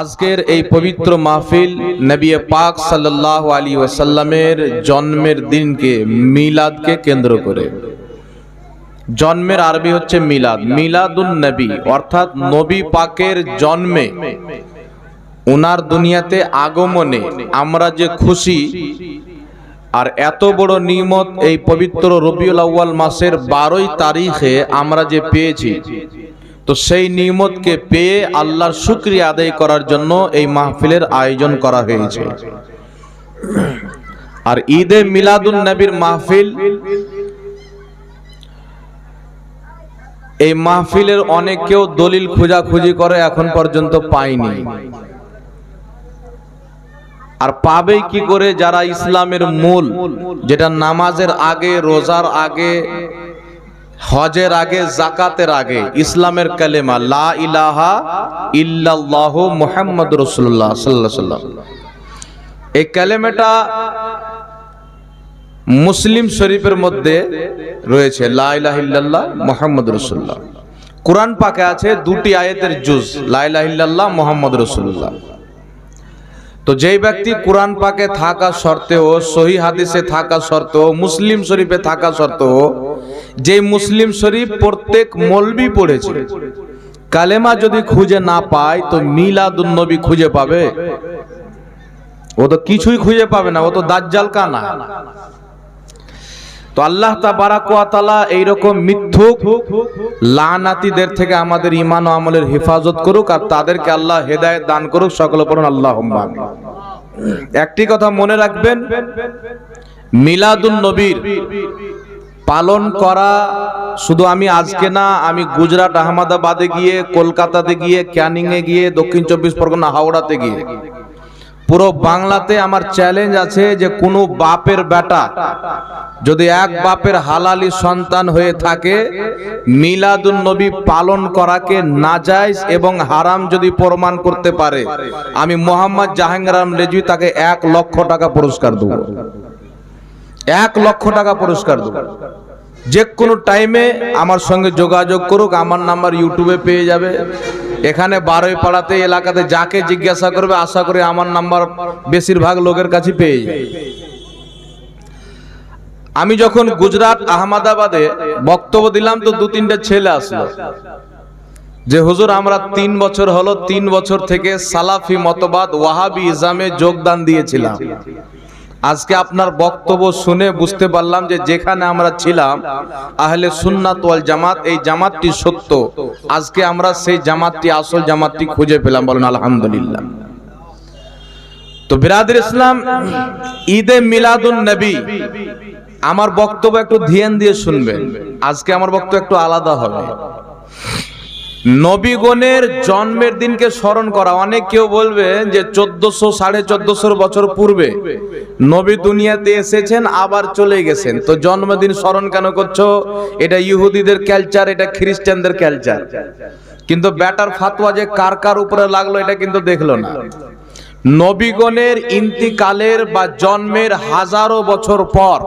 আজকের এই পবিত্র মাহফিল নবী পাক সাল্লাল্লাহু আলাইহি ওয়াসাল্লামের জন্মের দিনকে মিলাদকে কেন্দ্র করে। জন্মের আরবি হচ্ছে মিলাদ, মিলাদুন নবী, অর্থাৎ নবী পাকের জন্মে, ওনার দুনিয়াতে আগমনে আমরা যে খুশি। আর এত বড় নিয়ামত এই পবিত্র রবিউল আউয়াল মাসের 12 তারিখে আমরা যে পেয়েছি, তো সেই নিয়ামতকে পেয়ে আল্লাহর শুকরিয়া আদায় করার জন্য এই মাহফিলের আয়োজন করা হয়েছে। আর ঈদে মিলাদুন নবীর মাহফিল, এই মাহফিলের অনেকেও দলিল খোঁজাখুঁজি করে, এখন পর্যন্ত পায়নি। আর পাবে কি করে যারা ইসলামের মূল, যেটা নামাজের আগে, রোজার আগে, হজের আগে, যাকাতের আগে ইসলামের কালেমা লা ইলাহা ইল্লাল্লাহু মুহাম্মাদুর রাসূলুল্লাহ সাল্লাল্লাহু আলাইহি ওয়াসাল্লাম, এই কালেমাটা মুসলিম শরীফের মধ্যে রয়েছে, লা ইলাহা ইল্লাল্লাহ মুহাম্মাদুর রাসূলুল্লাহ। কুরআন পাকে আছে 2টি আয়াতের জুজ, লা ইলাহা ইল্লাল্লাহ মুহাম্মাদুর রাসূলুল্লাহ। তো যেই ব্যক্তি কুরআন পাকে থাকা সত্ত্বেও, সহিহ হাদিসে থাকা সত্ত্বেও, মুসলিম শরীফে থাকা সত্ত্বেও, যে মুসলিম শরীফ প্রত্যেক মৌলবি পড়েছে, কালেমা যদি খুঁজে না পায় তো মিলাদুন নবী খুঁজে পাবে? ও তো কিছুই খুঁজে পাবে না, ও তো দাজ্জাল কানা। তো আল্লাহ তাবারাক ওয়া তাআলা এইরকম মিথ্যুক লানাতীদের থেকে আমাদের ঈমান ও আমলের হেফাজত করুক, আর তাদেরকে আল্লাহ হেদায়েত দান করুক। সকলে পড়ুন আল্লাহুম্মা আমিন। একটি কথা মনে রাখবেন, মিলাদুন নবীর পালন করা শুধু আমি আজকে না, আমি গুজরাট আহমেদাবাদে গিয়ে, কলকাতাতে গিয়ে, ক্যানিং এ গিয়ে, দক্ষিণ 24 পরগনা হাওড়াতে গিয়ে, পুরো বাংলাতে আমার চ্যালেঞ্জ আছে যে কোনো বাপের বেটা যদি এক বাপের হালালি সন্তান হয়ে থাকে, মিলাদুন নবী পালন করাকে নাজায়েজ এবং হারাম যদি প্রমাণ করতে পারে, আমি মোহাম্মদ জাহাঙ্গীর আলম রেজভী তাকে 1 লক্ষ টাকা পুরস্কার দেব। 1 লক্ষ টাকা পুরস্কার দেব। যে কোনো টাইমে আমার সঙ্গে যোগাযোগ করুক, আমার নাম্বার ইউটিউবে পেয়ে যাবে। এখানে 12 পাড়াতে, এলাকাতে যাকে জিজ্ঞাসা করবে, আশা করি আমার নাম্বার বেশিরভাগ লোকের কাছে পেয়ে যাবে। আমি যখন গুজরাট আহমেদাবাদে বক্তব্য দিলাম, তো 2-3টা ছেলে আসলো যে হুজুর আমরা 3 বছর হলো, 3 বছর থেকে সালাফি মতবাদ ওয়াহাবি ইসলামে যোগদান দিয়েছিলাম। আজকে আপনার বক্তব্য শুনে বুঝতে পারলাম যে যেখানে আমরা ছিলাম আহলে সুন্নাত ওয়াল জামাত, এই জামাতটি সত্য। আজকে আমরা সেই জামাতটি, আসল জামাতটি খুঁজে পেলাম। বলেন আলহামদুলিল্লাহ। তো বিরাদর ইসলাম, ঈদে মিলাদুন নবী, আমার বক্তব্য একটু ধ্যান দিয়ে শুনবেন। আজকে আমার বক্তব্য একটু আলাদা হবে। নবীগণের জন্মের দিনকে স্মরণ করা। অনেক কেউ বলবে যে 1400 1450 বছর পূর্বে নবী দুনিয়াতে এসেছেন, আবার চলে গেছেন, তো জন্মদিন স্মরণ কেন করছো? এটা ইহুদিদের কালচার, এটা খ্রিস্টানদের কালচার। কিন্তু ব্যাটার ফাতোয়া যে কার কার উপরে লাগলো এটা কিন্তু দেখলো না। নবীগণের ইন্তিকালের বা জন্মের হাজারো বছর পর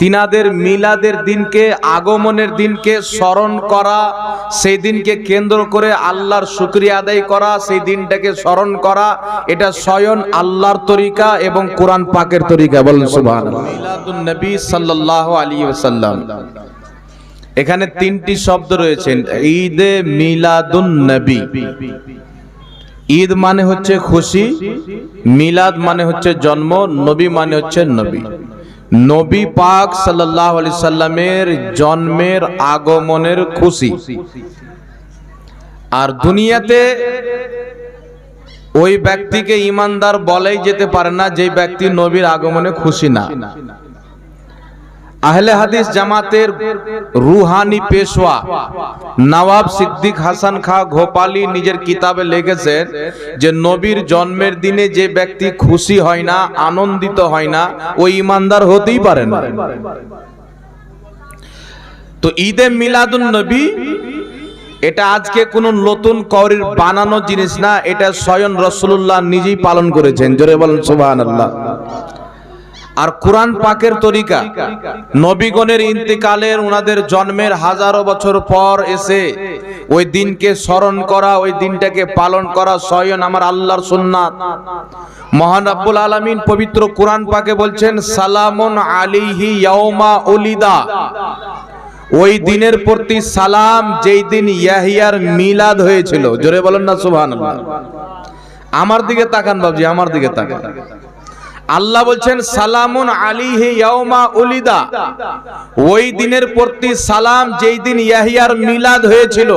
তিনাদের মিলাদের দিনকে, আগমনের দিনকে স্মরণ করা, সেই দিনকে কেন্দ্র করে আল্লাহর শুকরিয়া আদায় করা, সেই দিনটাকে স্মরণ করা, এটা স্বয়ং আল্লাহর তরিকা এবং কোরআন পাকের তরিকা। বলেন সুবহানাল্লাহ। মিলাদুন নবী সাল্লাল্লাহু আলাইহি ওয়াসাল্লাম, এখানে 3টি শব্দ রয়েছে। ঈদে মিলাদুন নবী, ঈদ মানে হচ্ছে খুশি, মিলাদ মানে হচ্ছে জন্ম, নবী মানে হচ্ছে নবী। নবী পাক সাল্লাল্লাহু আলাইহি সাল্লামের জন্মের আগমনের খুশি। আর দুনিয়াতে ওই ব্যক্তিকে ঈমানদার বলাই যেতে পারে না যে ব্যক্তি নবীর আগমনে খুশি না। আহলে হাদিস জামাতের রুহানি পেশওয়া নওয়াব সিদ্দিক হাসান খাঁ গোপালী নিজের কিতাবে লিখেছেন যে নবীর জন্মের দিনে যে ব্যক্তি খুশি হয় না, আনন্দিত হয় না, ওই ঈমানদার হতেই পারে না। তো ঈদে মিলাদুন নবী, এটা আজকে কোনো নতুন কওরির বানানো জিনিস না, এটা স্বয়ং রাসূলুল্লাহ নিজেই পালন করেছেন। জোরে বলেন সুবহানাল্লাহ। আর কোরআন পাকের তরিকা নবীগণের ইন্তেকালের, ওনাদের জন্মের হাজারো বছর পর এসে ওই দিনকে স্মরণ করা, ওই দিনটাকে পালন করা স্বয়ং আমার আল্লাহর সুন্নাত। মহান রব্বুল আলামিন পবিত্র কোরআন পাকে বলছেন, সালামুন আলাইহি ইয়াউমা উলিদা, ওই দিনের প্রতি সালাম যেই দিন ইয়াহিয়ার মিলাদ হয়েছিল। জোরে বলেন না সুবহানাল্লাহ। আমার দিকে তাকান বাবজি, আমার দিকে তাকান। আল্লাহ বলছেন সালামুন আলাইহি ইয়াউমা উলিদা, ওই দিনের প্রতি সালাম যেই দিন ইয়াহিয়ার মিলাদ হয়েছিল।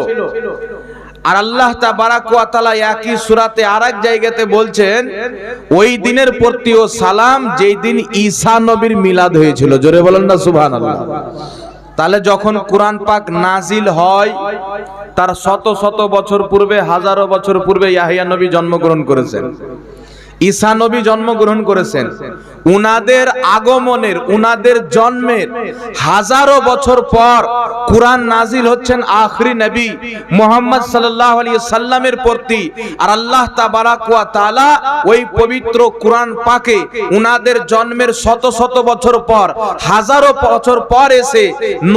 আর আল্লাহ তাবারাক ওয়া তাআলা একই সূরাতে আরেক জায়গাতে বলছেন ওই দিনের প্রতিও সালাম যেই দিন ঈসা নবীর মিলাদ হয়েছিল। জোরে বলেন না সুবহানাল্লাহ। তাহলে যখন কোরআন পাক নাজিল হয় তার শত শত বছর পূর্বে, হাজারো বছর পূর্বে ইয়াহিয়া নবী জন্মগ্রহণ করেছেন, ঈসা নবী জন্মগ্রহণ করেছেন। উনাদের আগমনের, উনাদের জন্মের হাজারো বছর পর কুরআন নাজিল হচ্ছেন আখরি নবী মুহাম্মদ সাল্লাল্লাহু আলাইহি সাল্লামের প্রতি। আর আল্লাহ তাবারাক ওয়া তাআলা ওই পবিত্র কুরআন পাকে উনাদের জন্মের শত শত বছর পর, হাজারো বছর পর এসে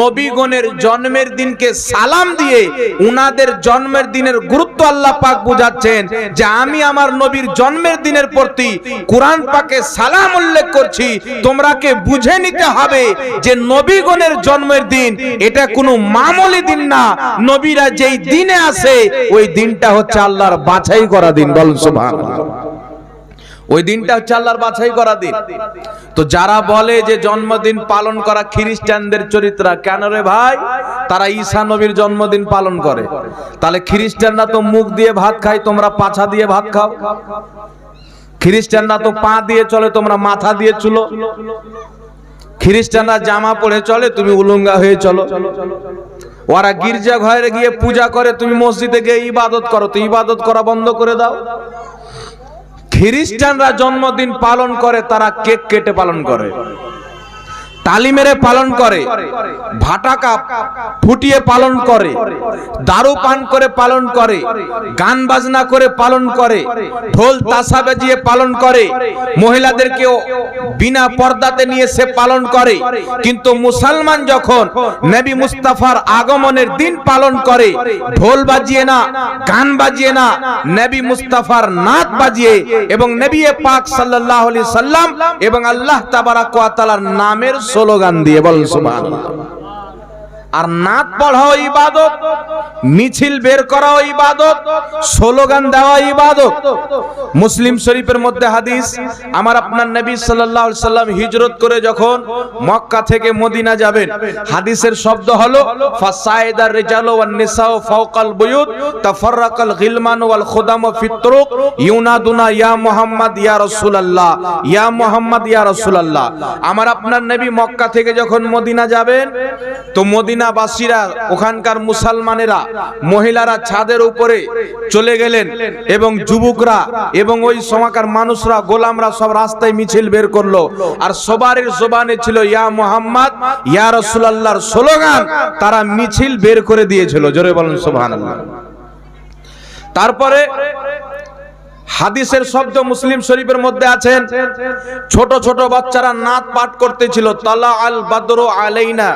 নবীগণের জন্মের দিনকে সালাম দিয়ে উনাদের জন্মের দিনের গুরুত্ব আল্লাহ পাক বুঝাচ্ছেন যে আমি আমার নবীর জন্মের দিনের প্রতি কুরআন পাকে সালাম উল্লেখ করছি। তোমরাকে বুঝে নিতে হবে যে নবীগণের জন্মের দিন এটা কোনো মামুলি দিন না। নবীরা যেই দিনে আসে ওই দিনটা হচ্ছে আল্লাহর বাছাই করা দিন। বলুন সুবহানাল্লাহ। ওই দিনটা হচ্ছে আল্লাহর বাছাই করা দিন। তো যারা বলে যে জন্মদিন পালন করা খ্রিস্টানদের চরিত্র, কেন রে ভাই? তারা ঈসা নবীর জন্মদিন পালন করে। তাহলে খ্রিস্টানরা তো মুখ দিয়ে ভাত খায়, তোমরা পাছা দিয়ে ভাত খাও। খ্রিস্টানরা তো পা দিয়ে চলে, তোমরা মাথা দিয়ে চুলো। খ্রিস্টানরা জামা পরে চলে, তুমি উলঙ্গা হয়ে চলো। ওরা গির্জা ঘরে গিয়ে পূজা করে, তুমি মসজিদে গিয়ে ইবাদত করো। তো ইবাদত করা বন্ধ করে দাও। খ্রিস্টানরা জন্মদিন পালন করে, তারা কেক কেটে পালন করে, তালি মেরে পালন করে, ভাটাকা ফুটিয়ে পালন করে, দারু পান করে পালন করে, গান বাজনা করে পালন করে, ঢোল তাসা বাজিয়ে পালন করে, মহিলাদেরকে বিনা পর্দাতে নিয়ে সে পালন করে। কিন্তু মুসলমান যখন নবী মুস্তাফার আগমনের দিন পালন করে, ঢোল বাজিয়ে না, গান বাজিয়ে না, নবী মুস্তাফার নাত বাজিয়ে এবং নবী পাক সাল্লাল্লাহু আলাইহি সাল্লাম এবং আল্লাহ তাবারাক ওয়া তাআলার নামের স্লোগান দিয়ে। বলেন সুবহানাল্লাহ। আর নাত পড়াও ইবাদত, মিছিল বের করাও ইবাদত, স্লোগান দেওয়া ইবাদত। মুসলিম শরীফের মধ্যে হাদিস, আমার আপনার নবী সাল্লাল্লাহু আলাইহি সাল্লাম হিজরত করে যখন মক্কা থেকে মদিনা যাবেন, হাদিসের শব্দ হলো ফাসাইদার রিজালু ওয়ান নিসাউ ফাওকাল বুয়ুত তাফাররাকাল গিলমান ওয়াল খুদামু ফিত তুরুক ইউনাদুনা ইয়া মুহাম্মদ ইয়া রাসূলুল্লাহ, ইয়া মুহাম্মদ ইয়া রাসূলুল্লাহ। আমার আপনার নবী মক্কা থেকে যখন মদিনা যাবেন, তো মদিনাবাসীরা, ওখানকার মুসলমানেরা, মহিলারা ছাদের উপরে চলে গেলেন এবং যুবকরা এবং ওই সময়কার মানুষরা, গোলামরা সব রাস্তায় মিছিল বের করলো। আর সবার জবানে ছিল ইয়া মুহাম্মদ ইয়া রাসূলুল্লাহর স্লোগান, তারা মিছিল বের করে দিয়েছিল। জোরে বলেন সুবহানাল্লাহ। তারপরে হাদিসের শব্দ মুসলিম শরীফের মধ্যে আছেন, ছোট ছোট বাচ্চারা নাত পাঠ করতেছিল, তালা আল বাদরু আলাইনা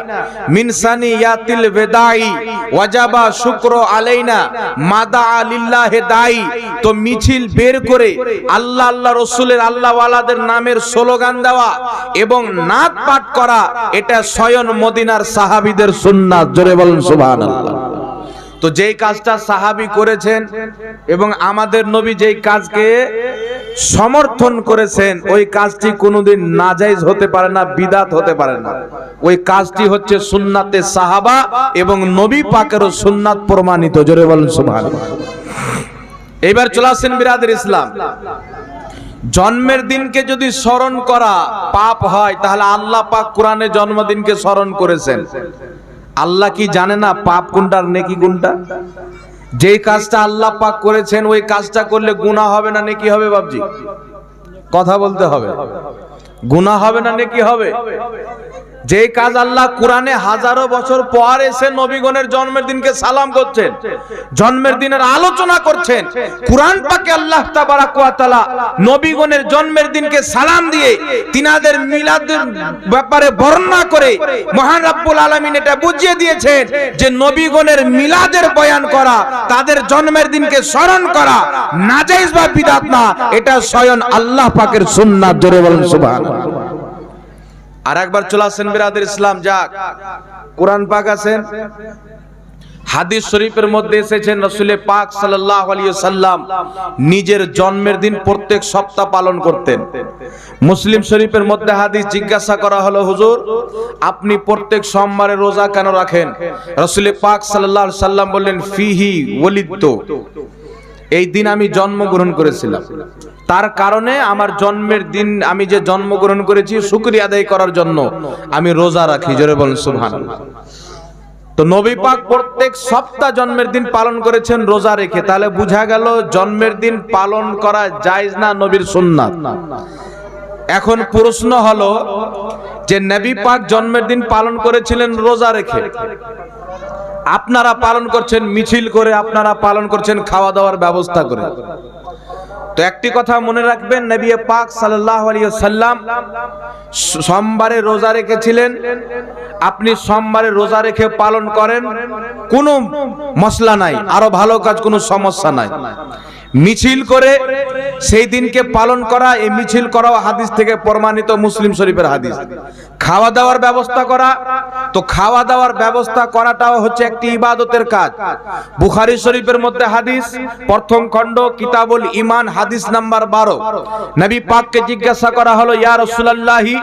মিন সানিয়াতিল ওয়াদাই ওয়াজাবা শুকরু আলাইনা মাদা লিল্লাহি দাই। তো মিছিল বের করে আল্লাহ আল্লাহ রাসূলের, আল্লাহ ওয়ালাদের নামের স্লোগান দেওয়া এবং নাত পাঠ করা, এটা স্বয়ং মদিনার সাহাবীদের সুন্নাত। জোরে বলেন সুবহানাল্লাহ। তো যেই কাজটা সাহাবী করেছেন এবং আমাদের নবী যেই কাজকে সমর্থন করেছেন, ওই কাজটি কোনোদিন নাজায়েজ হতে পারে না, বিদআত হতে পারে না। ওই কাজটি হচ্ছে সুন্নাতে সাহাবা এবং নবী পাকেরও সুন্নাত প্রমাণিত। জোরে বলেন সুবহানাল্লাহ। এবার চলে আসেন বিরাদর ইসলাম, জন্মের দিনকে যদি স্মরণ করা পাপ হয়, তাহলে আল্লাহ পাক কোরআনে জন্মদিনকে স্মরণ করেছেন। আল্লাহ কি জানে না পাপ কোনটা আর নেকি কোনটা? যেই কাজটা আল্লাহ পাক করেছেন ওই কাজটা করলে গুনাহ হবে না নেকি হবে? বাবজি কথা বলতে হবে। গুনাহ হবে না নেকি হবে? যে কাজ আল্লাহ কোরআনে হাজারো বছর পর এসে নবীগণের জন্মের দিনকে সালাম করছেন, জন্মের দিনের আলোচনা করছেন, কোরআন পাকে আল্লাহ তাবারাক ওয়া তাআলা নবীগণের জন্মের দিনকে সালাম দিয়ে তিনাদের মিলাদের ব্যাপারে বর্ণনা করে মহান রব্বুল আলামিন এটা বুঝিয়ে দিয়েছেন যে নবীগণের মিলাদের বয়ান করা, তাদের জন্মের দিনকে স্মরণ করা নাজায়েজ বা বিদআত না, এটা স্বয়ং আল্লাহ পাকের সুন্নাত। জোরে বলেন সুবহানাল্লাহ। আর একবার চলে আসেন বিরাদের ইসলাম, যাক কোরআন পাক আছেন, হাদিস শরীফের মধ্যে এসেছেন রাসূল পাক সাল্লাল্লাহু আলাইহি ওয়াসাল্লাম নিজের জন্মের দিন প্রত্যেক সপ্তাহ পালন করতেন। মুসলিম শরীফের মধ্যে হাদিস, জিজ্ঞাসা করা হলো হুজুর আপনি প্রত্যেক সোমবারে রোজা কেন রাখেন? রাসূল পাক সাল্লাল্লাহু আলাইহি ওয়াসাল্লাম বললেন ফিহি ওয়ালিদতু, এই দিন আমি জন্মগ্রহণ করেছিলাম, তার কারণে আমার জন্মের দিন আমি যে জন্মগ্রহণ করেছি শুকরিয়া আদায় করার জন্য আমি রোজা রাখি। জোরে বলেন সুবহানাল্লাহ। তো নবী পাক প্রত্যেক সপ্তাহ জন্মের দিন পালন করেছেন রোজা রেখে, তাহলে বোঝা গেল জন্মের দিন পালন করা জায়েজ না, নবীর সুন্নাত। এখন প্রশ্ন হলো যে নবী পাক জন্মের দিন পালন করেছিলেন রোজা রেখে, আপনারা পালন করছেন মিছিল করে, আপনারা পালন করছেন খাওয়া দাওয়ার ব্যবস্থা করে। তো একটি কথা মনে রাখবেন, নবী পাক সাল্লাল্লাহু আলাইহি ওয়াসাল্লাম সোমবারে রোজা রেখেছিলেন, আপনি সোমবারে রোজা রেখে পালন করেন, কোনো মসলা নাই, আরো ভালো কাজ, কোনো সমস্যা নাই। মিছিল করে সেই দিনকে পালন করা, এই মিছিল করাও হাদিস থেকে প্রমাণিত, মুসলিম শরীফের হাদিস। খাওয়া দাওয়ার ব্যবস্থা করা, তো খাওয়া দাওয়ার ব্যবস্থা করাটাও হচ্ছে একটি ইবাদতের কাজ। বুখারী শরীফের মধ্যে হাদিস, প্রথম খণ্ড কিতাবুল ঈমান হাদিস নাম্বার 12, নবী পাককে জিজ্ঞাসা করা হলো ইয়া রাসূলুল্লাহি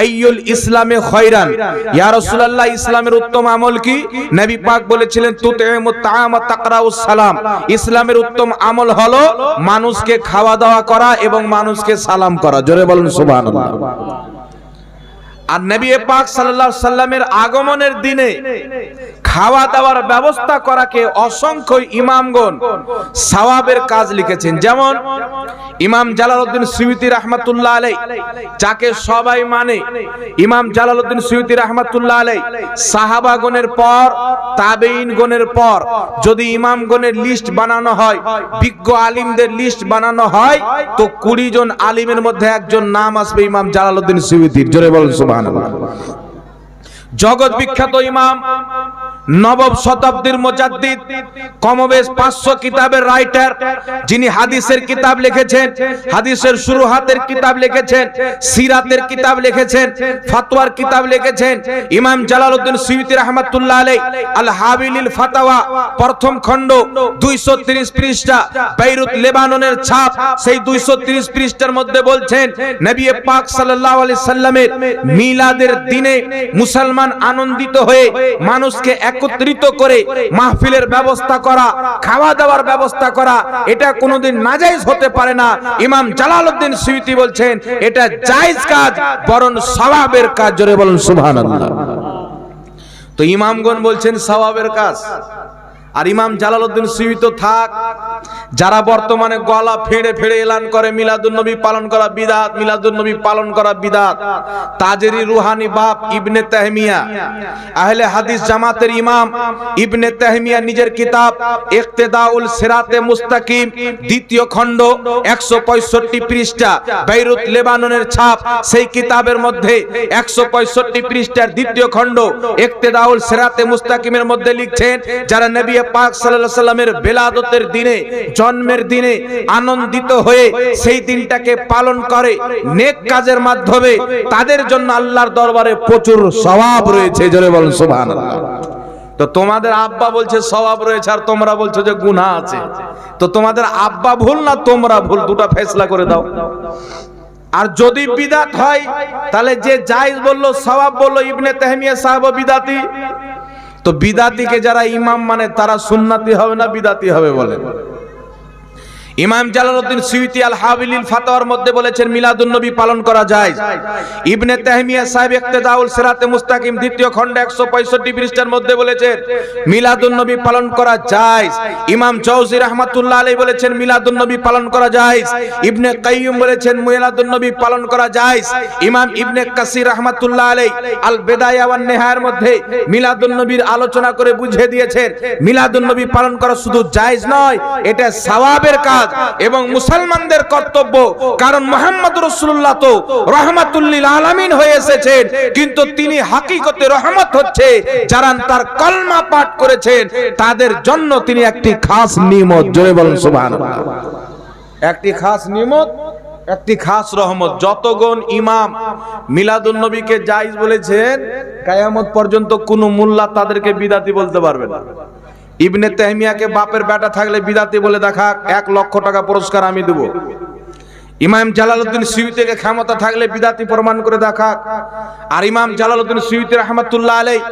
আইয়ুল ইসলামে খায়রান, ইয়া রাসূলুল্লাহ ইসলামের উত্তম আমল কি? নবী পাক বলেছিলেন তুতঈমুত তাআম ওয়া তাকরাউস সালাম, ইসলামের উত্তম আমল হলো মানুষকে খাওয়া দাওয়া করা এবং মানুষকে সালাম করা। জোরে বলেন সুবহানাল্লাহ। আর নবী পাক সাল্লাল্লাহু আলাইহি সাল্লামের আগমনের দিনে খাওয়া দাওয়ার ব্যবস্থা করাকে অসংখ্য ইমামগণ সওয়াবের কাজ লিখেছেন। যেমন ইমাম জালালউদ্দিন সুয়ুতী রাহমাতুল্লাহ আলাইহি, যাকে সবাই মানে, ইমাম জালালউদ্দিন সুয়ুতী রাহমাতুল্লাহ আলাইহি সাহাবাগণের পর তাবেঈনগণের পর যদি ইমামগণের লিস্ট বানানো হয়, বিজ্ঞ আলিমদের লিস্ট বানানো হয়, তো 20 জন আলিমের মধ্যে একজন নাম আসবে ইমাম জালালউদ্দিন সুয়ুতীর। জোরে বলেন সুবহানাল্লাহ। জগৎ বিখ্যাত ইমাম, নবম শতাব্দীর মুজাদ্দিদ, কমবেশ 500 কিতাবের রাইটার, যিনি হাদিসের কিতাব লিখেছেন, হাদিসের শুরুহাতের কিতাব লিখেছেন, সিরাতের কিতাব লিখেছেন, ফতোয়ার কিতাব লিখেছেন, ইমাম জালালউদ্দিন সুয়ুতী রাহমাতুল্লাহ আলাইহি আল হাবিলিল ফাতাওয়া প্রথম খণ্ড 230 পৃষ্ঠা, বেইরুত লেবাননের ছাপ, সেই 230 পৃষ্ঠার মধ্যে বলছেন নবী পাক সাল্লাল্লাহু আলাইহি সাল্লামের মিলাদের দিনে মুসলমান আনন্দিত হয়ে মানুষকে একত্রিত করে মাহফিলের ব্যবস্থা করা, খাওয়া দাওয়ার ব্যবস্থা করা, এটা কোনোদিন নাজায়েজ হতে পারে না। ইমাম জালালউদ্দিন সুয়ুতী বলছেন এটা জায়েজ কাজ, বরং সওয়াবের কাজ। জোরে বলেন সুবহানাল্লাহ। তো ইমামগণ বলছেন সওয়াবের কাজ, আর ইমাম জালালউদ্দিন সুয়ুতী থাক, যারা বর্তমানে গলা ফেড়ে ফেড়ে এলান করে মিলাদুন নবী পালন করা বিদআত, মিলাদুন নবী পালন করা বিদআত, তাজেরি রুহানি বাপ ইবনে তাহমিয়া, আহলে হাদিস জামাতের ইমাম ইবনে তাহমিয়া নিজের কিতাব ইক্তেদাউল সিরাতে মুস্তাকিম দ্বিতীয় খণ্ড 165 পৃষ্ঠা, বেইরুত লেবাননের ছাপ, সেই কিতাবের মধ্যে 165 পৃষ্ঠার দ্বিতীয় খণ্ড ইক্তেদাউল সিরাতে মুস্তাকিমের মধ্যে লিখছেন যারা নবী পাক সাল্লাল্লাহু আলাইহি সাল্লামের বেলাদতের দিনে, জন্মের দিনে আনন্দিত হয়ে সেই দিনটাকে পালন করে নেক কাজের মাধ্যমে, তাদের জন্য আল্লাহর দরবারে প্রচুর সওয়াব রয়েছে। জোরে বলেন সুবহানাল্লাহ। তো তোমাদের আব্বা বলছে সওয়াব রয়েছে, আর তোমরা বলছো যে গুনাহ আছে, তো তোমাদের আব্বা ভুল না তোমরা ভুল? দুটো ফয়সালা করে দাও। আর যদি বিদআত হয় তাহলে যে জায়েজ বললো, সওয়াব বললো, ইবনে তাহমিয়া সাহেব বিদআতি, তো বিদাতিকে যারা ইমাম মানে তারা সুন্নাতি হবে না বিদাতি হবে? বলেন। ইমাম জালালউদ্দিন সুয়ুতী আল হাবিলিল ফাতাওয়ার মধ্যে বলেছেন মিলাদুন নবী পালন করা যায়। ইবনে তাহমিয়া সাহেব ইক্তেদাউল সিরাতে মুস্তাকিম দ্বিতীয় খণ্ড 165 পৃষ্ঠার মধ্যে বলেছেন মিলাদুন নবী পালন করা যায়। ইমাম জাওজি রাহমাতুল্লাহ আলাইহি বলেছেন মিলাদুন নবী পালন করা যায়। ইবনে কাইয়্যিম বলেছেন মিলাদুন নবী পালন করা যায়। ইমাম ইবনে কাসির রাহমাতুল্লাহ আলাইহি আল বিদায়া ওয়ান নিহায়ার মধ্যে মিলাদুন নবীর আলোচনা করে বুঝিয়ে দিয়েছেন মিলাদুন নবী পালন করা শুধু জায়েজ নয়, এটা সওয়াবের কাজ এবং মুসলমানদের কর্তব্য। কারণ মুহাম্মদ রাসূলুল্লাহ তো রাহমাতুল লিল আলামিন হয়ে এসেছেন, কিন্তু তিনি হাকিকতে রহমত হচ্ছে যারা তার কলমা পাঠ করেছেন তাদের জন্য তিনি একটি খাস নিয়ামত। জোরে বলেন সুবহানাল্লাহ। একটি খাস নিয়ামত, একটি খাস রহমত। যতগণ ইমাম মিলাদুন নবীকে জায়েজ বলেছেন কিয়ামত পর্যন্ত কোন মোল্লা তাদেরকে বিদাতি বলতে পারবে না। ইবনে তাহমিয়াকে বাপের বেটা থাকলে বিদাতি বলে দেখা, 1 লক্ষ টাকা পুরস্কার আমি দেব। ইমাম জালালউদ্দিন সুয়ুতীকে ক্ষমতা থাকলে বিদাতি প্রমাণ করে দেখা। আর ইমাম জালালউদ্দিন সুয়ুতী রাহমাতুল্লাহ আলাইহি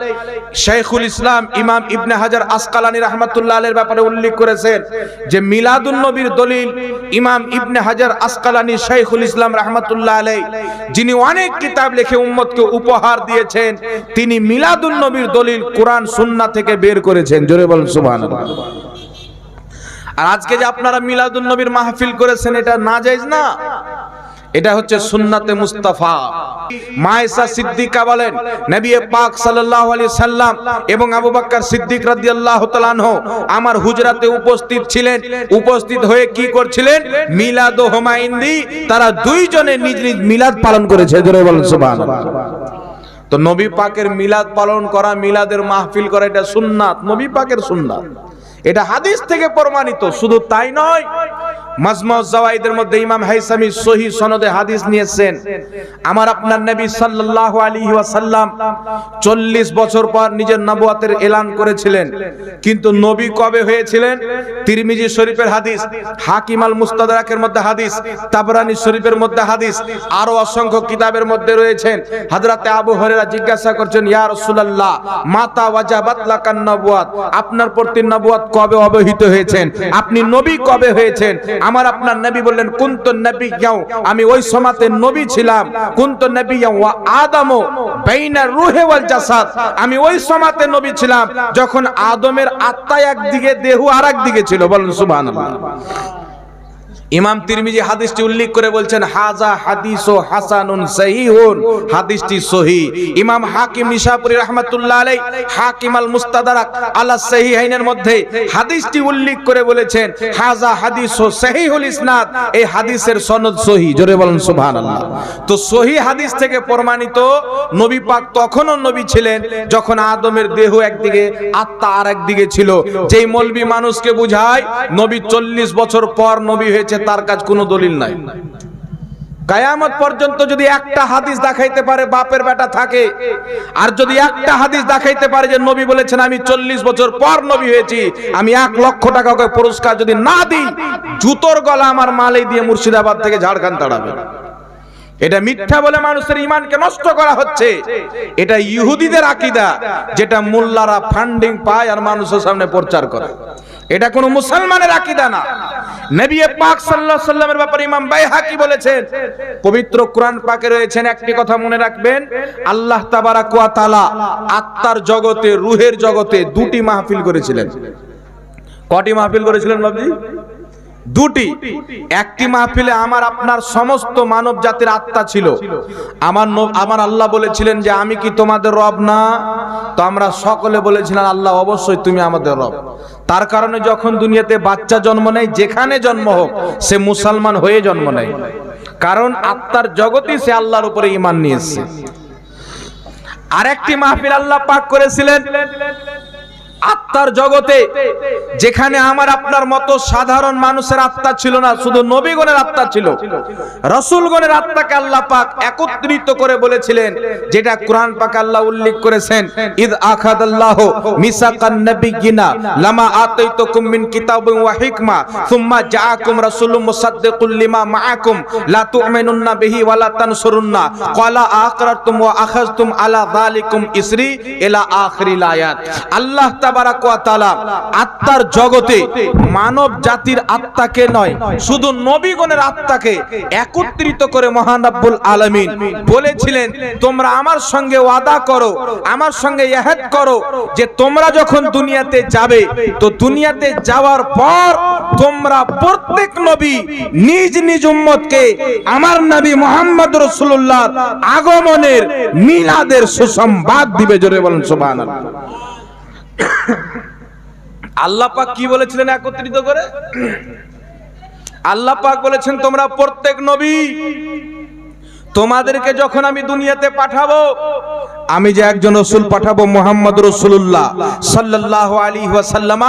শাইখুল ইসলাম ইমাম ইবনে হাজার আসকালানী রাহমাতুল্লাহ আলাইহির ব্যাপারে উল্লেখ করেছেন যে মিলাদুন নবীর দলিল ইমাম ইবনে হাজার আসকালানী শাইখুল ইসলাম রাহমাতুল্লাহ আলাইহি, যিনি অনেক কিতাব লিখে উম্মতকে উপহার দিয়েছেন, তিনি মিলাদুন নবীর দলিল কোরআন সুন্নাহ থেকে বের করেছেন। জোরে বলেন সুবহানাল্লাহ। আর আজকে যে আপনারা মিলাদুন নবীর মাহফিল করেছেন এটা নাজায়েজ না, এটা হচ্ছে সুন্নাতে মুস্তাফা। মায়েশা সিদ্দিকা বলেন নবী পাক সাল্লাল্লাহু আলাইহি সাল্লাম এবং আবু বকর সিদ্দিক রাদিয়াল্লাহু তাআলা আনহু আমার হুজরাতে উপস্থিত ছিলেন। উপস্থিত হয়ে কি করছিলেন? মিলাদ ও হুমাইন্দি, তারা দুইজনে নিজ নিজ মিলাদ পালন করেছে। জোরে বলেন সুবহানাল্লাহ। তো নবী পাকের মিলাদ পালন করা, মিলাদের মাহফিল করা, এটা সুন্নাত, নবী পাকের সুন্নাত। এটা হাদিস থেকে প্রমাণিত। শুধু তাই নয়, মাজমুউজ জাওয়াইদের মধ্যে ইমাম হাইসামি সহিহ সনদে হাদিস নিয়েছেন, আমার আপনার নবী সাল্লাল্লাহু আলাইহি ওয়াসাল্লাম 40 বছর পর নিজের নবুয়তের এলান করেছিলেন। কিন্তু নবী কবে হয়েছিলেন? তিরমিজি শরীফের হাদিস, হাকিম আল মুস্তাদরাকের মধ্যে হাদিস, তাবরানী শরীফের মধ্যে হাদিস, আরো অসংখ্য কিতাবের মধ্যে রয়েছেন। হযরতে আবু হুরায়রা জিজ্ঞাসা করছেন, ইয়া রাসূলুল্লাহ মাতা ওয়াজাবাত লাকান নবুয়ত, আপনার প্রতি নবুয়ত কবে অবহিত হয়েছেন? আপনি নবী কবে হয়েছেন? আমার আপনার নবী বললেন, কুনতু নবিয়্যাও, আমি ওই সময়তে নবী ছিলাম। কুনতু নবিয়্যাও ওয়া আদামু বাইনা রূহি ওয়াল জাসাদ, আমি ওই সময়তে নবী ছিলাম যখন আদমের আত্মা একদিকে, দেহ আরেকদিকে ছিল। বলেন সুবহানাল্লাহ। ইমাম তিরমিজি হাদিসটি উল্লেখ করে বলছেন, হাজা হাদিসু হাসানুন সহিহুন, হাদিসটি সহিহ। ইমাম হাকিম নিশাপুরী রাহমাতুল্লাহ আলাইহি হাকিম আল মুস্তাদরাক আলা সহিহাইনের মধ্যে হাদিসটি উল্লেখ করে বলেছেন, হাজা হাদিসু সহিহুল ইসনাদ, এই হাদিসের সনদ সহিহ। জোরে বলেন সুবহানাল্লাহ। তো সহিহ হাদিস থেকে প্রমাণিত নবী পাক তখনও নবী ছিলেন যখন আদমের দেহ একদিকে, আত্মা আরেকদিকে ছিল। যেই মৌলবি মানুষকে বুঝায় নবী 40 বছর পর নবী হয়েছে, তার কাছে কোনো দলিল নাই। কিয়ামত পর্যন্ত যদি একটা হাদিস দেখাইতে পারে বাপের বেটা থাকে, আর যদি একটা হাদিস দেখাইতে পারে যে নবী বলেছেন আমি 40 বছর পর নবী হয়েছি, আমি 1 লক্ষ টাকা পুরস্কার যদি না দিই, জুতোর গলা আমার মালেই দিয়ে মুর্শিদাবাদ থেকে ঝাড়খণ্ড তাড়াবে। এটা মিথ্যা বলে মানুষের ঈমানকে নষ্ট করা হচ্ছে। এটা ইহুদিদের আকীদা, যেটা মোল্লারা ফান্ডিং পায় আর মানুষের সামনে প্রচার করে। এটা কোনো মুসলমানের আকীদা না। নবী পাক সাল্লাল্লাহু আলাইহি সাল্লামের ব্যাপারে ইমাম বাইহাকি বলেছেন, পবিত্র কোরআন পাকে রয়েছেন, একটি কথা মনে রাখবেন, আল্লাহ তাবারাক ওয়া তাআলা আত্মার জগতে, রূহের জগতে 2টি মাহফিল করেছিলেন। কয়টি মাহফিল করেছিলেন বাবজি? 2টি। একটি মাহফিলে আমার আপনার সমস্ত মানব জাতির আত্মা ছিল। আমার আল্লাহ বলেছিলেন যে আমি কি তোমাদের রব না? তো আমরা সকলে বলেছিলাম আল্লাহ অবশ্যই তুমি আমাদের রব। তার কারণে যখন দুনিয়াতে বাচ্চা জন্ম নেয়, যেখানে জন্ম হোক, সে মুসলমান হয়ে জন্ম নেয়, কারণ আত্মার জগতে সে আল্লাহর উপরে ঈমান নিয়ে এসেছে। আরেকটি মাহফিল আল্লাহ পাক করেছিলেন আত্মার জগতে, যেখানে আমার আপনার মতো সাধারণ মানুষের আত্মা ছিল না, শুধু নবীগণের আত্মা ছিল। রাসূলগণের আত্মাকে আল্লাহ পাক একত্রিত করে বলেছিলেন, যেটা কোরআন পাক আল্লাহ উল্লেখ করেছেন, ইদ আখাদাল্লাহু মিসাকান নাবিয়িনা লামা আতাইতুকুম মিন কিতাবিন ওয়া হিকমা সুম্মা জাআকুম রাসূলুম মুসাদ্দিকুল লিমা মাআকুম লা তু'মিনুন্না বিহি ওয়া লা তানসুরুন্না ক্বালা আকরারতুম ওয়া আখাযতুম আলা যালিকুম ইসরি ইলা আখিরিল আয়াত। আল্লাহ তাবারাক ওয়া তাআলা আত্মার জগতে মানব জাতির আত্মাকে নয়, শুধু নবীগণের আত্মাকে একত্রিত করে মহান রব্বুল আলামিন বলেছিলেন, তোমরা আমার সঙ্গে ওয়াদা করো, আমার সঙ্গে ইহদ করো যে তোমরা যখন দুনিয়াতে যাবে, তো দুনিয়াতে যাওয়ার পর তোমরা প্রত্যেক নবী নিজ নিজ উম্মতকে আমার নবী মুহাম্মদ রাসূলুল্লাহর আগমনের মিলাদের সুসংবাদ দিবে। জোরে বলেন সুবহানাল্লাহ। আল্লাহ পাক কি বলেছিলেন একত্রিত করে? আল্লাহ পাক বলেছেন, তোমরা প্রত্যেক নবী, তোমাদেরকে যখন আমি দুনিয়াতে পাঠাবো, আমি যে একজন রাসূল পাঠাবো মুহাম্মদ রাসূলুল্লাহ সাল্লাল্লাহু আলাইহি ওয়াসাল্লাম,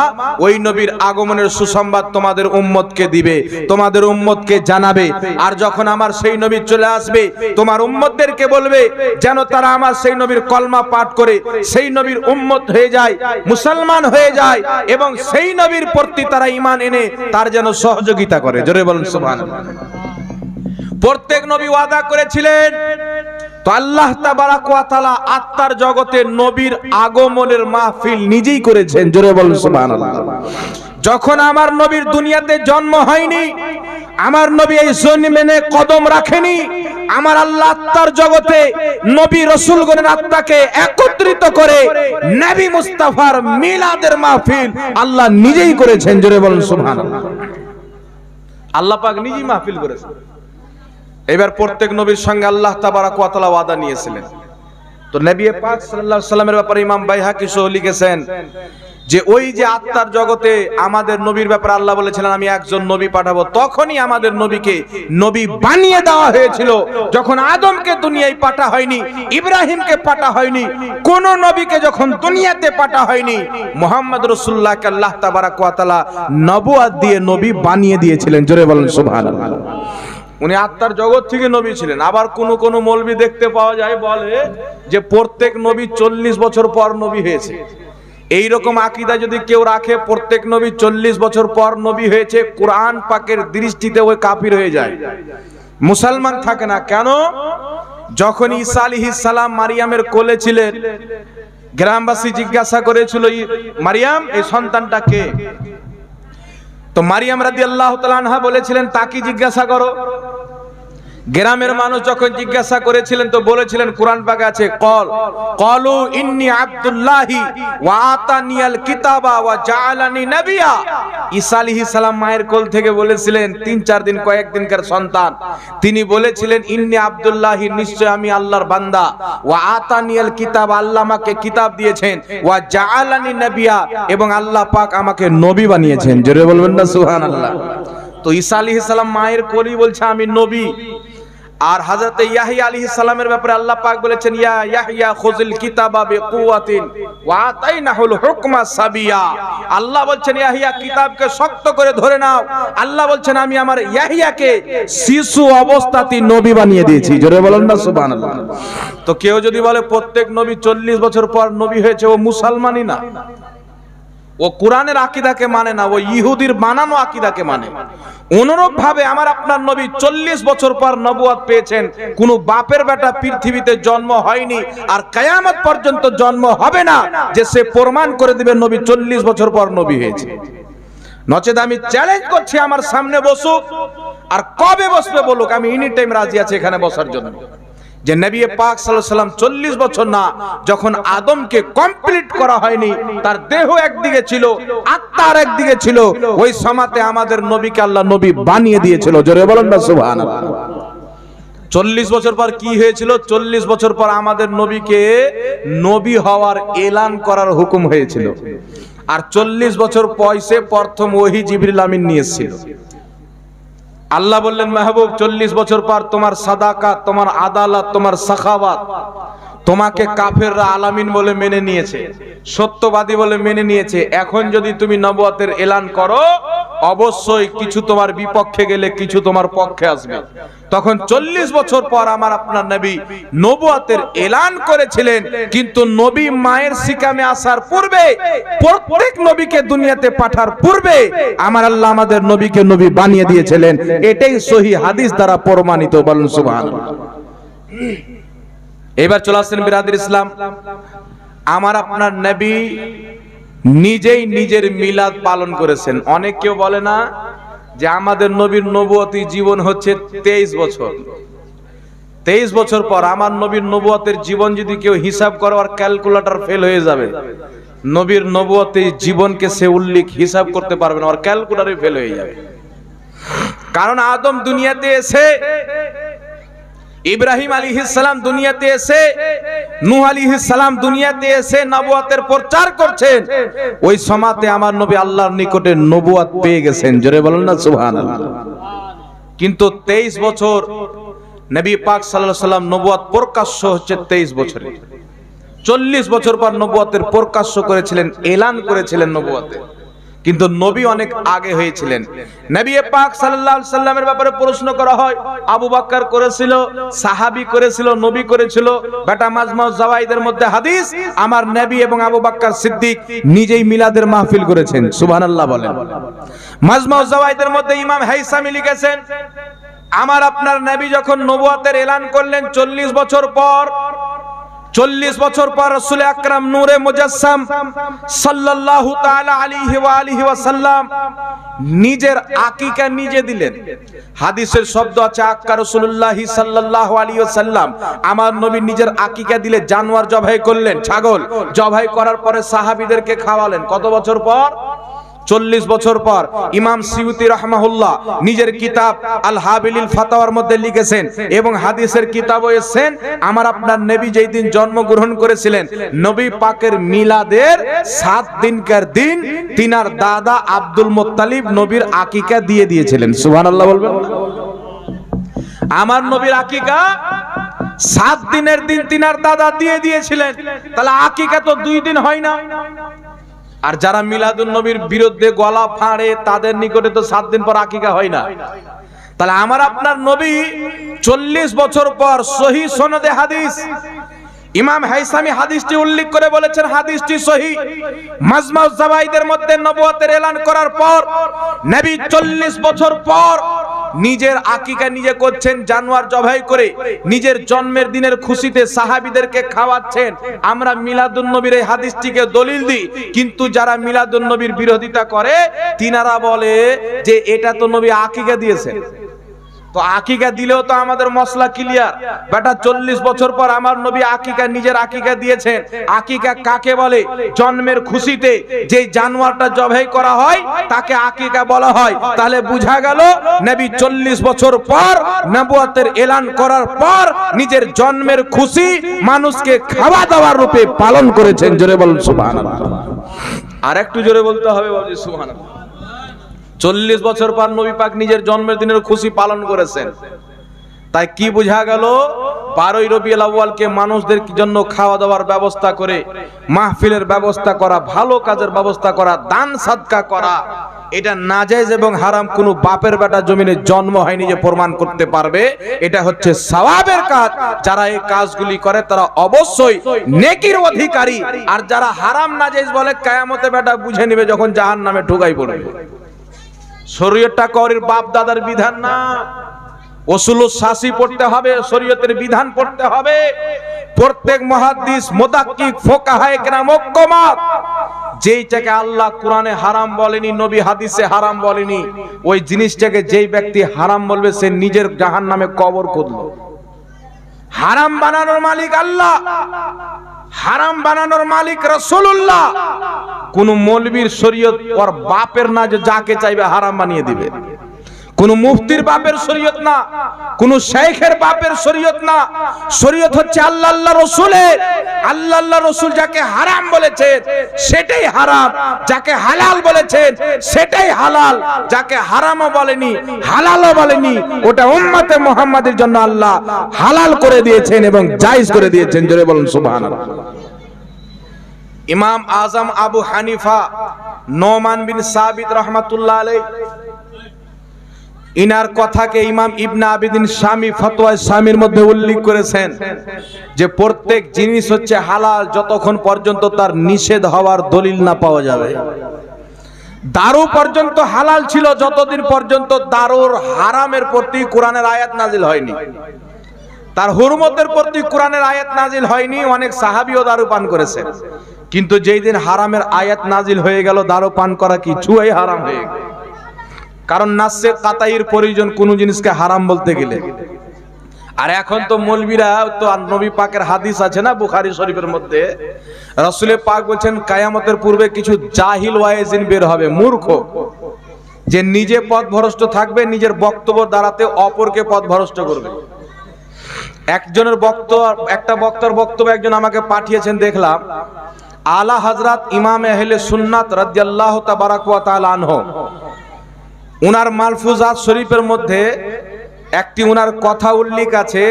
ওই নবীর আগমনের সুসংবাদ তোমাদের উম্মতকে দিবে, তোমাদের উম্মতকে জানাবে। আর যখন আমার সেই নবী চলে আসবে, তোমার উম্মতদেরকে বলবে যেন তারা আমার সেই নবীর কলমা পাঠ করে সেই নবীর উম্মত হয়ে যায়, মুসলমান হয়ে যায়, এবং সেই নবীর প্রতি তারা ঈমান এনে তার যেন সহযোগিতা করে। জোরে বলেন সুবহানাল্লাহ। প্রত্যেক নবী ওয়াদা করেছিলেন, তো আল্লাহ তাবারাক ওয়া তাআলা আত্মার জগতে নবীর আগমনের মাহফিল নিজেই করেছেন। জোরে বলেন সুবহানাল্লাহ। যখন আমার নবীর দুনিয়াতে জন্ম হয়নি, আমার নবী এই জমিনে কদম রাখেনি, আমার আল্লাহ আত্মার জগতে নবী রাসূলগণের আত্মাকে একত্রিত করে নবী মুস্তাফার মিলাদের মাহফিল আল্লাহ নিজেই করেছেন। জোরে বলেন সুবহানাল্লাহ। আল্লাহ পাক নিজেই মাহফিল করেছেন। এবার প্রত্যেক নবীর সঙ্গে আল্লাহ তাবারাক ওয়া তাআলা ওয়াদা নিয়েছিলেন। তো নবী পাক সাল্লাল্লাহু আলাইহি ওয়াসাল্লামের ব্যাপারে ইমাম বাইহাকী সহ লিখেছেন যে ওই যে আত্মার জগতে আমাদের নবীর ব্যাপারে আল্লাহ বলেছিলেন আমি একজন নবী পাঠাবো, তখনই আমাদের নবীকে নবী বানিয়ে দেওয়া হয়েছিল। যখন আদমকে দুনিয়ায় পাঠা হয়নি, ইব্রাহিমকে পাঠা হয়নি, কোন নবীকে যখন দুনিয়াতে পাঠা হয়নি, মুহাম্মদ রাসূলুল্লাহকে আল্লাহ তাবারাক ওয়া তাআলা নবুয়ত দিয়ে নবী বানিয়ে দিয়েছিলেন। জোরে বলেন সুবহানাল্লাহ। উনি আত্মার জগৎ থেকে নবী ছিলেন। আবার কোন মৌলবী দেখতে পাওয়া যায় বলে যে প্রত্যেক নবী 40 বছর পর নবী হয়েছে। এই রকম আকীদা যদি কেউ রাখে, প্রত্যেক নবী 40 বছর পর নবী হয়েছে, কুরআন পাকের দৃষ্টিতে ওই কাফির হয়ে যায়, মুসলমান থাকে না। কেন? যখন ঈসা আলাইহিস সালাম মারিয়ামের কোলে ছিলেন, গ্রামবাসী জিজ্ঞাসা করেছিল, মারিয়াম এই সন্তানটা কে? তো মারিয়াম রাদিয়াল্লাহু তাআলা আনহা বলেছিলেন, তাকে জিজ্ঞাসা করো। গ্রামের মানুষ যখন জিজ্ঞাসা করেছিলেন তো বলেছিলেন, কুরআন পাকে আছে, ক্বালু ইন্নী আব্দুল্লাহি ওয়া আতানিয়াল কিতাবা ওয়া জাআলানি নাবিয়্যা। ঈসা আলাইহিস সালাম মায়ের কোল থেকে বলেছিলেন, 3-4 দিন কয়েকদিনকার সন্তান, তিনি বলেছিলেন ইন্নী আব্দুল্লাহি, নিশ্চয় আমি আল্লাহর বান্দা, ওয়া আতানিয়াল কিতাব, আল্লাহ আমাকে কিতাব দিয়েছেন, ওয়া জাআলানি নাবিয়্যা, এবং আল্লাহ পাক আমাকে নবী বানিয়েছেন। জোরে বলবেন না সুবহানাল্লাহ। তো ঈসা আলাইহিস সালাম মায়ের কোলই বলছে আমি নবী। আর হযরত ইয়াহইয়া আলাইহিস সালামের ব্যাপারে আল্লাহ পাক বলেছেন, ইয়া ইয়াহইয়া খুযিল কিতাবা বিকুওয়াতিন ওয়া আতাইনাহুল হুকমা সাবিয়া। আল্লাহ বলছেন ইয়াহইয়া কিতাবকে শক্ত করে ধরে নাও। আল্লাহ বলছেন আমি আমার ইয়াহইয়াকে শিশু অবস্থাতেই নবী বানিয়ে দিয়েছি। জোরে বলেন না সুবহানাল্লাহ। তো কেউ যদি বলে প্রত্যেক নবী 40 বছর পর নবী হয়েছে, ও মুসলমানই না, ও কোরআনের আকীদাকে মানে না, ও ইহুদির বানানো আকীদাকে মানে। অনুরূপ ভাবে আমার আপনার নবী 40 বছর পর নবুয়ত পেয়েছেন। কোন বাপের বেটা পৃথিবীতে জন্ম হয়নি, আর কিয়ামত পর্যন্ত জন্ম হবে না যে সে প্রমাণ করে দিবে নবী 40 বছর পর নবী হয়েছে। নচেত আমি চ্যালেঞ্জ করছি, আমার সামনে বসুক, আর কবে বসবে বলুক, আমি এনি টাইম রাজি আছি এখানে বসার জন্য। যে নবী পাক সাল্লাল্লাহু আলাইহি ওয়াসাল্লাম 40 বছর না, যখন আদমকে কমপ্লিট করা হয়নি, তার দেহ একদিকে ছিল, আত্মা একদিকে ছিল, ওই সময়তে আমাদের নবীকে আল্লাহ নবী বানিয়ে দিয়েছিল। জোরে বলেন না সুবহানাল্লাহ। 40 বছর পর কি হয়েছিল? 40 বছর পর আমাদের নবীকে নবী হওয়ার এলান করার হুকুম হয়েছিল। আর 40 বছর পয়সে প্রথম ওহী জিবরিল আমিন নিয়ে এসেছিল। আল্লাহ বললেন, মাহবুব 40 বছর পর তোমার সাদাকাত, তোমার আদালত, তোমার সাখাওয়াত, তোমাকে কাফেররা আলামিন বলে মেনে নিয়েছে, সত্যবাদী বলে মেনে নিয়েছে। এখন যদি তুমি নবুয়তের এলান করো, অবশ্যই কিছু তোমার বিপক্ষে গেলে কিছু তোমার পক্ষে আসবে। তখন 40 বছর পর আমার আপনার নবী নবুয়তের এলান করেছিলেন, কিন্তু নবী মায়ের সিকামে আসার পূর্বে, প্রত্যেক নবীকে দুনিয়াতে পাঠার পূর্বে আমার আল্লাহ আমাদের নবীকে নবী বানিয়ে দিয়েছিলেন। এটাই সহিহ হাদিস দ্বারা প্রমাণিত। বলুন সুবহানাল্লাহ। এবার চলে আসেন বিরাদর ইসলাম, আমার আপনার নবী নিজেই নিজের মিলাদ পালন করেছেন। অনেক কেউ বলে না যে আমাদের নবীর নবুয়তি জীবন হচ্ছে 23 বছর। 23 বছর পর আমার নবীর নবুয়তের জীবন যদি কেউ হিসাব করে আর ক্যালকুলেটর ফেল হয়ে যাবে। নবীর নবুয়তের জীবনকে সে উল্লেখ হিসাব করতে পারবে না, আর ক্যালকুলেটরই ফেল হয়ে যাবে। কারণ আদম দুনিয়াতে এসে, ইব্রাহিম আলাইহিস সালাম দুনিয়াতে এসে, নূহ আলাইহিস সালাম দুনিয়াতে এসে নবুয়তের প্রচার করছেন। ওই সময়তে আমার নবী আল্লাহর নিকটে নবুয়ত পেয়ে গেছেন। জোরে বলেন না সুবহানাল্লাহ। কিন্তু 23 বছর নবী পাক সাল্লাল্লাহু আলাইহি সাল্লাম নবুয়ত প্রকাশ্য হচ্ছে 23 বছরে। 40 বছর পর নবুয়তের প্রকাশ্য করেছিলেন, এলান করেছিলেন নবুয়তে। কিন্তু নবী অনেক আগে হয়েছিলেন। নবী পাক সাল্লাল্লাহু আলাইহি সাল্লামের ব্যাপারে প্রশ্ন করা হয়, আবু বকর করেছিল, সাহাবী করেছিল, নবী করেছিল। বেটা মাজমু জাওয়াইদের মধ্যে হাদিস, আমার নবী এবং আবু বকর সিদ্দিক নিজেই মিলাদের মাহফিল করেছেন। সুবহানাল্লাহ বলেন। মাজমু জাওয়াইদের মধ্যে ইমাম হাইসামি লিখেছেন, আমার আপনার নবী যখন নবুয়তের এলান করলেন 40 বছর পর, 40 বছর পর রাসূল আকরাম নূরে মুজাসসাম সাল্লাল্লাহু তাআলা আলাইহি ওয়া আলিহি ওয়াসাল্লাম নিজের আকিকা নিজে দিলেন। হাদিসের শব্দ আছে আক্কা রাসূলুল্লাহ সাল্লাল্লাহু আলাইহি ওয়াসাল্লাম, আমার নবী নিজের আকিকা দিলে জানোয়ার জবাই করলেন, ছাগল জবাই করার পরে সাহাবীদেরকে খাওয়ালেন। কত বছর পর? 40 বছর পর। ইমাম সিউতি রাহমাহুল্লাহ নিজের কিতাব আল হাবিলিল ফাতাওয়ার মধ্যে লিখেছেন, এবং হাদিসের কিতাবও এসেছেন, আমার আপনার নবী যেই দিন জন্মগ্রহণ করেছিলেন, নবী পাকের মিলাদের 7 দিনকার দিন তিনার দাদা আব্দুল মুত্তালিব নবীর আকিকা দিয়ে দিয়েছিলেন। সুবহানাল্লাহ বলবেন। আমার নবীর আকিকা 7 দিনের দিন তিনার দাদা দিয়ে দিয়েছিলেন। তাহলে আকিকা তো 2 দিন হয় না। আর যারা মিলাদুন নবীর বিরুদ্ধে গলা ফাঁড়ে তাদের নিকটে তো 7 দিন পর আকিকা হয় না। তাহলে আমার আপনার নবী 40 বছর পর সহিহ সনদে হাদিস, ইমাম হাইসামি হাদিসটি উল্লেখ করে বলেছেন হাদিসটি সহিহ। মাজমু জাওয়াইদের মধ্যে নবুয়তের এলান করার পর নবী 40 বছর পর নিজের আকিকা নিজে করছেন, জানোয়ার জবাই করে নিজের জন্মের দিনের খুশিতে সাহাবীদেরকে খাওয়াচ্ছেন। আমরা মিলাদুন নবীর এই হাদিসটিকে দলিল দিই, কিন্তু যারা মিলাদুন নবীর বিরোধিতা করে তিনারা বলে যে এটা তো নবী আকিকা দিয়েছেন। তো আকিকা দিলেও তো আমাদের মসলা ক্লিয়ার। বেটা 40 বছর পর আমার নবী আকিকা নিজের আকিকা দিয়েছেন। আকিকা কাকে বলে? জন্মের খুশিতে যে জানোয়ারটা জবাই করা হয় তাকে আকিকা বলা হয়। তাহলে বোঝা গেল নবী 40 বছর পর নবুয়তের এলান করার পর নিজের জন্মের খুশি মানুষকে খাওয়া দাওয়ার রূপে পালন করেছেন। জোরে বলুন সুবহানাল্লাহ। আর একটু জোরে বলতে হবে, বলছি সুবহানাল্লাহ। 40 বছর পর নবী পাক নিজের জন্মের দিনের খুশি পালন করেছেন। তাই কি বোঝা গেল? 12ই রবিউল আউয়ালকে মানুষদের জন্য খাওয়া দাওয়ার ব্যবস্থা করে, মাহফিলের ব্যবস্থা করা, ভালো কাজের ব্যবস্থা করা, দান সাদকা করা, এটা নাজায়েজ এবং হারাম কোন বাপের বেটা জমিনে জন্ম হয়নি যে প্রমাণ করতে পারবে। এটা হচ্ছে সওয়াবের কাজ। যারা এই কাজগুলি করে তারা অবশ্যই নেকির অধিকারী। আর যারা হারাম নাজায়েজ বলে, কিয়ামতে বেটা বুঝে নেবে যখন জাহান্নামে ঢুকাই পড়বে। শরীয়তটা করির বাপ দাদার বিধান না, উসুলুস শাসি পড়তে হবে, শরীয়তের বিধান পড়তে হবে। প্রত্যেক মুহাদ্দিস, মুদাক্কিক, ফুকাহায়ে কেরাম ঐক্যমত, যেইটাকে আল্লাহ কোরআনে হারাম বলেনি, নবী হাদিসে হারাম বলেনি, ওই জিনিসটাকে যেই ব্যক্তি হারাম বলবে সে নিজের জাহান্নামে কবর খুঁড়লো। হারাম বানানোর মালিক আল্লাহ, হারাম বানানোর মালিক রাসূলুল্লাহ। কোন মৌলবীর শরীয়ত ওর বাপের না যে যাকে চাইবে হারাম বানিয়ে দিবে। কোন মুফতির বাপের শরীয়ত না, কোন শেখের বাপের শরীয়ত না। শরীয়ত হচ্ছে আল্লাহ আল্লাহ রাসূলের। আল্লাহ আল্লাহ রাসূল যাকে হারাম বলেছেন সেটাই হারাম, যাকে হালাল বলেছেন সেটাই হালাল, যাকে হারামও বলেনি হালালও বলেনি ওটা উম্মতে মুহাম্মাদের জন্য আল্লাহ হালাল করে দিয়েছেন এবং জায়েজ করে দিয়েছেন। জোরে বলুন সুবহানাল্লাহ। ইমাম আজম আবু হানিফা নোমান বিন সাবিত রাহমাতুল্লাহ আলাইহি, ইনার কথাকে ইমাম ইবনে আবিদিন শামী ফতোয়া শামীর মধ্যে উল্লেখ করেছেন যে প্রত্যেক জিনিস হচ্ছে হালাল যতক্ষণ পর্যন্ত তার নিষেধ হওয়ার দলিল না পাওয়া যাবে। দারু পর্যন্ত হালাল ছিল যতদিন পর্যন্ত দারুর হারামের প্রতি কোরআনের আয়াত নাজিল হয়নি। তার হুরমতের প্রতি কোরআনের আয়াত নাজিল হয়নি, অনেক সাহাবীও দারু পান করেছেন, কিন্তু যেই দিন হারামের আয়াত নাজিল হয়ে গেল দারু পান করা কি ছুঁয়াই হারাম হয়ে গেল। কারণ নাসে কাতাইয়ের প্রয়োজন কোন জিনিসকে হারাম বলতে গেলে। আর এখন তো মৌলবীরা তো নবী পাকের হাদিস আছে না বুখারী শরীফের মধ্যে, রাসূলে পাক বলেন কিয়ামতের পূর্বে কিছু জাহিল ওয়াইজিন বের হবে, মূর্খ, যে নিজে পথভ্রষ্ট থাকবে, নিজের বক্তব্য দ্বারাতে অপরকে পথভ্রষ্ট করবে। একজনের একটা বক্তার বক্তব্য একজন আমাকে পাঠিয়েছেন, দেখলাম আলা হযরত ইমাম আহলে সুন্নাত রাদিয়াল্লাহু তাবারাক ওয়া তাআলা আনহু, উনার মালফুজাত শরীফের মধ্যে একটি উনার কথা উল্লেখ আছে।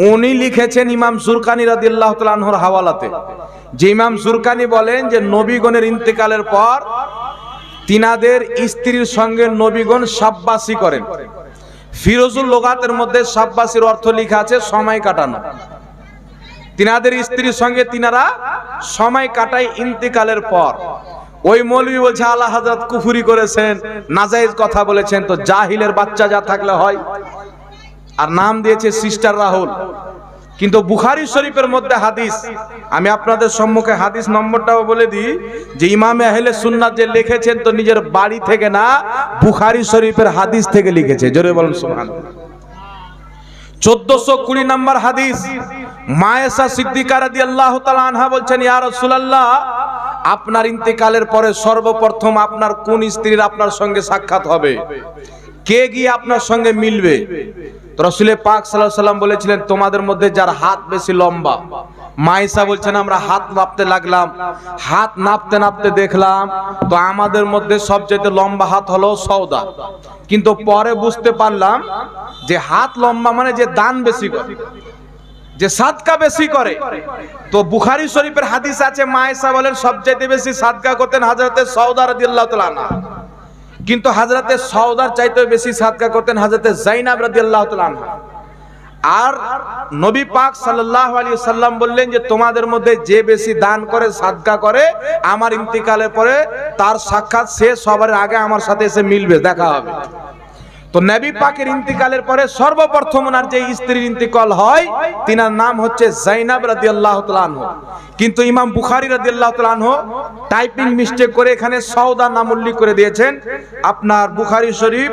উনি লিখেছেন ইমাম জুরকানি রাদিয়াল্লাহু তাআলা আনহুর হাওয়ালাতে, যে ইমাম জুরকানি বলেন যে নবীগণের ইন্তেকালের পর তিনাদের স্ত্রীর সঙ্গে নবীগণ সাব্বাসি করেন। ফিরোজুল লুগাতের মধ্যে সাব্বাসির অর্থ লেখা আছে সময় কাটানো। তিনাদের স্ত্রীর সঙ্গে তিনারা সময় কাটায় ইন্তেকালের পর। ওই মৌলবী বলছে আলা হযরত কুফরি করেছেন, নাজায়েজ কথা বলেছেন, তো জাহিলের বাচ্চা যা থাকলে হয়। আর নাম দিয়েছে সিস্টার রাহুল। কিন্তু বুখারী শরীফের মধ্যে হাদিস, আমি আপনাদের সম্মুখে হাদিস নম্বরটাও বলে দিই, যে ইমামে আহলে সুন্নাত যে লিখেছেন তো নিজের বাড়ি থেকে না, বুখারী শরীফের হাদিস থেকে লিখেছে। জোরে বলুন সুবহানাল্লাহ। 1420 নম্বর হাদিস, মায়েশা সিদ্দিকা রাদিয়াল্লাহু তাআলা আনহা বলছেন, ইয়া রাসূলুল্লাহ, আপনার ইন্তেকালের পরে সর্বপ্রথম আপনার কোন স্ত্রীর আপনার সঙ্গে সাক্ষাৎ হবে, কে গিয়ে আপনার সঙ্গে মিলবে? রাসূলে পাক সাল্লাল্লাহু আলাইহি ওয়াসাল্লাম বলেছিলেন, তোমাদের মধ্যে যার হাত বেশি লম্বা। মায়েশা বলছেন, আমরা হাত নাপতে লাগলাম, হাত নাপতে নাপতে দেখলাম তো আমাদের মধ্যে সবচেয়ে লম্বা হাত হলো সওদা। কিন্তু পরে বুঝতে পারলাম যে হাত লম্বা মানে যে দান বেশি করে, যে সাদকা বেশি করে। তো বুখারী শরীফের হাদিস আছে, মায়েশা বলেন সবচেয়ে বেশি সাদকা করতেন হযরতে সওদা রাদিয়াল্লাহু তাআলা আনহা, কিন্তু হযরতে সওদার চাইতে বেশি সাদকা করতেন হযরতে যায়েনব রাদিয়াল্লাহু তাআলা আনহা। আর নবী পাক সাল্লাল্লাহু আলাইহি ওয়াসাল্লাম বললেন যে তোমাদের মধ্যে যে বেশি দান করে সাদকা করে আমার ইন্তেকালের পরে তার সাক্ষাৎ শেষ হবার আগে আমার সাথে এসে মিলবে, দেখা হবে। তো নবী পাকের ইন্তেকালের পরে সর্বপ্রথম ওনার যে স্ত্রীর ইন্তেকাল হয় তিনার নাম হচ্ছে যায়েনব রাদিয়াল্লাহু তাআলা আনহা। কিন্তু ইমাম বুখারী রাদিয়াল্লাহু তাআলা আনহু টাইপিং মিস্টেক করে এখানে সওদা নাম উল্লেখ করে দিয়েছেন। আপনার বুখারী শরীফ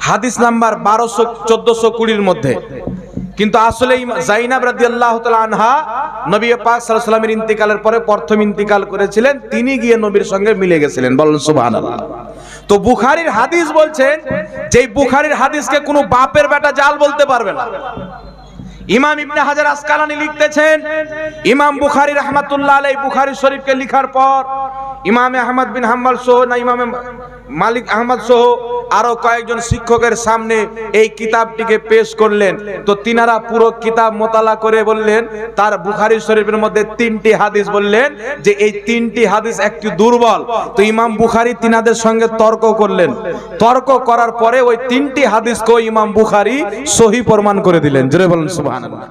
হাদিস নাম্বার 1420 মধ্যে। কিন্তু আসলে যায়েনব রাদিয়াল্লাহু তাআলা আনহা নবী পাক সাল্লাল্লাহু আলাইহি ওয়াসাল্লামের ইন্তেকালের পরে প্রথম ইন্তেকাল করেছিলেন, তিনি গিয়ে নবীর সঙ্গে মিলে গেছিলেন। বলুন সুবহানাল্লাহ। তো বুখারীর হাদিস বলছেন যে বুখারীর হাদিসকে কোনো বাপের বেটা জাল বলতে পারবে না। ইমাম ইবনে হাজার আসকালানী লিখতেছেন, ইমাম বুখারী রাহমাতুল্লাহ আলাইহি বুখারী শরীফকে লেখার পর ইমাম আহমদ বিন হাম্বল সহ না ইমাম মালিক আহমদ সহ আরো কয়েকজন শিক্ষকের সামনে এই কিতাবটিকে পেশ করলেন। তো তিনারা পুরো কিতাব মোতালা করে বললেন তার বুখারী শরীফের মধ্যে 3টি হাদিস বললেন যে এই 3টি হাদিস একটু দুর্বল। তো ইমাম বুখারী তিনাদের সঙ্গে তর্ক করলেন, তর্ক করার পরে ওই 3টি হাদিসকে ইমাম বুখারী সহিহ প্রমাণ করে দিলেন। জোরে বলেন সুবহানাল্লাহ।